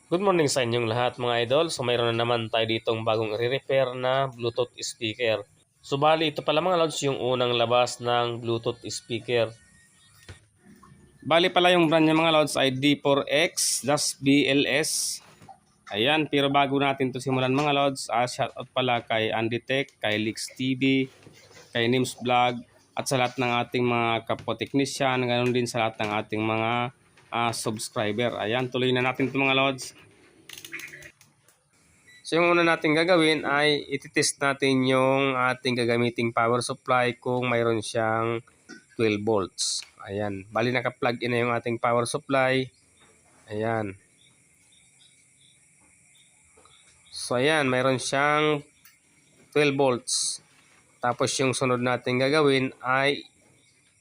Good morning sa inyong lahat mga idol. So mayroon na naman tayo ditong bagong re-repair na Bluetooth speaker. So bali ito pala mga lods yung unang labas ng Bluetooth speaker. Bali pala yung brand niya mga lods ay D4X-BLS. Ayan, pero bago natin to simulan mga lods, shoutout pala kay Andy Tech, kay Lix TV, kay Nims Vlog, at sa lahat ng ating mga kapwa-technician, ganoon din sa lahat ng ating mga subscriber. Ayan, tuloy na natin ito mga lods. So yung una natin gagawin ay ititest natin yung ating gagamiting power supply kung mayroon siyang 12 volts. Ayan, bali naka-plug in na yung ating power supply. Ayan. So ayan, mayroon siyang 12 volts. Tapos yung sunod natin gagawin ay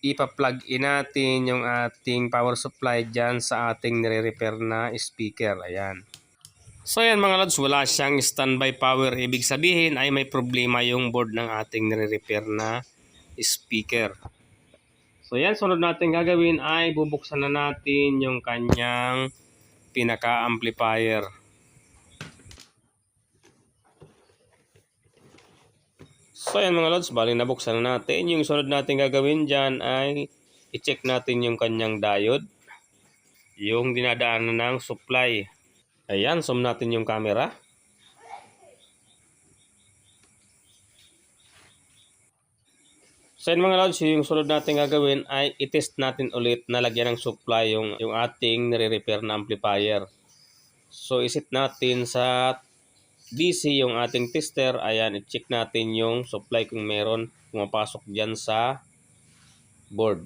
ipa-plug in natin yung ating power supply dyan sa ating nire-repair na speaker. Ayan. So ayan mga lods, wala siyang standby power. Ibig sabihin ay may problema yung board ng ating nire-repair na speaker. So ayan, sunod natin gagawin ay bubuksan na natin yung kanyang pinaka-amplifier. So ayan mga lods, bali nabuksan na natin. Yung sunod natin gagawin dyan ay i-check natin yung kanyang diode. Yung dinadaanan ng supply. Ayan, zoom natin yung camera. So yun mga lods, yung sunod natin gagawin ay i-test natin ulit na lagyan ng supply yung ating nire-repair na amplifier. So isit natin sa DC yung ating tester. Ayan, i-check natin yung supply kung meron pumapasok dyan sa board.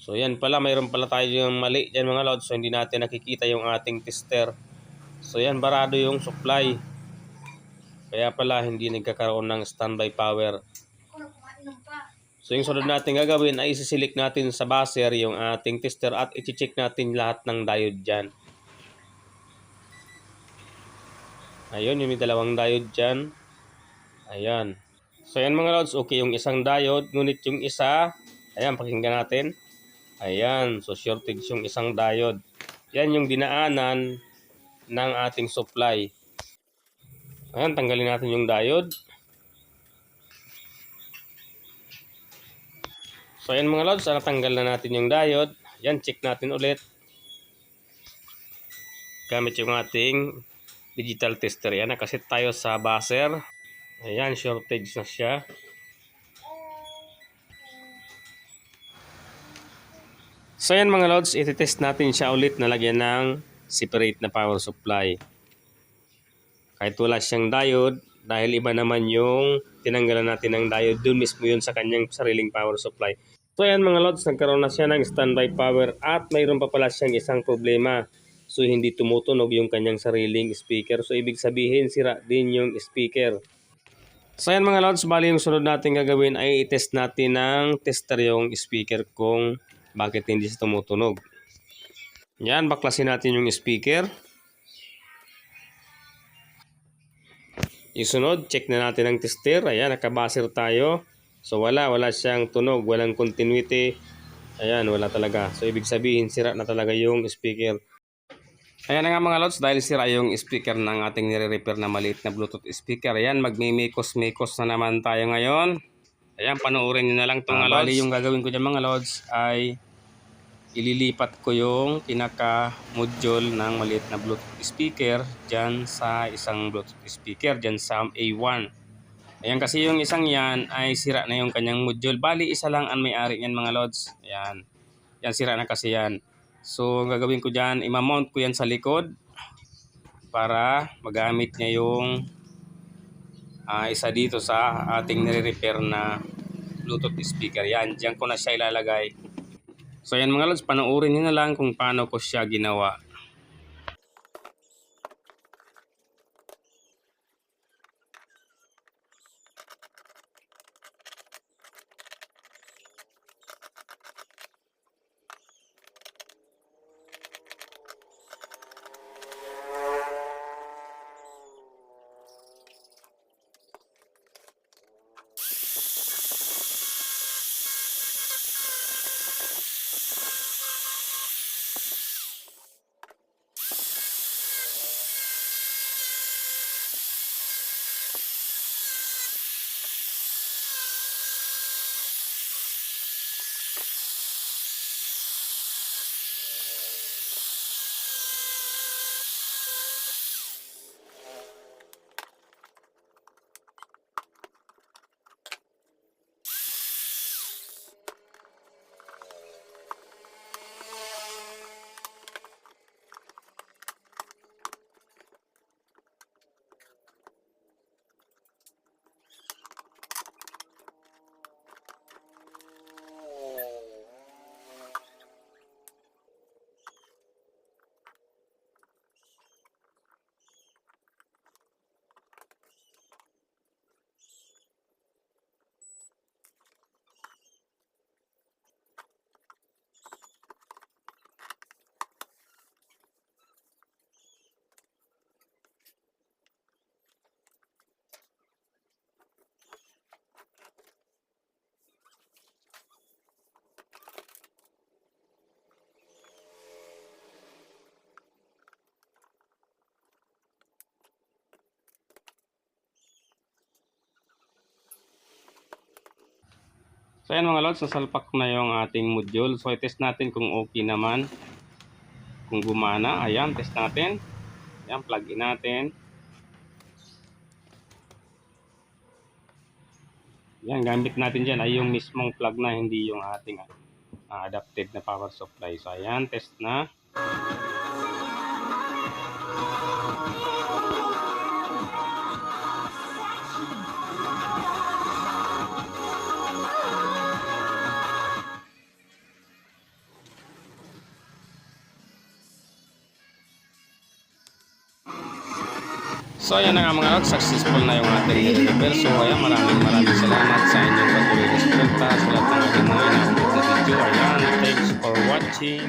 So yan pala, mayroon pala tayo yung mali dyan mga lods. So hindi natin nakikita yung ating tester. So yan, barado yung supply. Kaya pala hindi nagkakaroon ng standby power. So yung sunod natin gagawin ay isisilik natin sa buzzer yung ating tester at i-check natin lahat ng diode dyan. Ayun, yung may dalawang diode dyan. Ayan. So yan mga lods, okay yung isang diode. Ngunit yung isa, ayan, pakinggan natin. Ayan, so shortage yung isang diode. Yan yung dinaanan ng ating supply. Ayan, tanggalin natin yung diode. So ayan mga lods, natanggal na natin yung diode. Yan, check natin ulit. Gamit yung ating digital tester. Yan, nakasit tayo sa buzzer. Ayan, shortage na siya. So yan mga lods, iti-test natin siya ulit na lagyan ng separate na power supply. Kahit wala siyang diode, dahil iba naman yung tinanggalan natin ng diode, dun mismo yun sa kanyang sariling power supply. So yan mga lods, nagkaroon na siya ng standby power at mayroon pa pala siyang isang problema. So hindi tumutunog yung kanyang sariling speaker. So ibig sabihin sira din yung speaker. So yan mga lods, bali yung sunod natin gagawin ay i-test natin ng tester yung speaker kung bakit hindi siya tumutunog. Yan, baklasin natin yung speaker. Yung sunod, check na natin ang tester. Ayan, nakabaser tayo. So wala siyang tunog, walang continuity. Ayan, wala talaga. So ibig sabihin sira na talaga yung speaker. Ayan na nga mga lods, dahil sira yung speaker ng ating nire-repair na maliit na Bluetooth speaker. Ayan, magmimikos-mikos na naman tayo ngayon. Ayan, panoorin nyo na lang itong mga lods. Bali yung gagawin ko dyan mga lods ay ililipat ko yung pinaka-module ng maliit na Bluetooth speaker dyan sa isang Bluetooth speaker dyan sa A1. Ayan, kasi yung isang yan ay sira na yung kanyang module. Bali, isa lang ang may-ari niyan mga lods. Ayan. Yan, sira na kasi yan. So, ang gagawin ko dyan, imamount ko yan sa likod para magamit niya yung isa dito sa ating nire-repair na Bluetooth speaker. Yan, dyan ko na siya ilalagay. So yan mga lods, panoorin nyo na lang kung paano ko siya ginawa. So ayan mga lods, nasalpak na yung ating module. So i-test natin kung okay naman. Kung gumana, ayan, test natin. Ayan, plug in natin. Ayan, gamit natin dyan ay yung mismong plug na, hindi yung ating adapted na power supply. So ayan, test na. So ayan na nga mga lods, successful na yung ating repair. So ayan, maraming salamat sa inyong patuloy na suporta sa lahat ng ating mga ina-upload na video. Ayan, thanks for watching.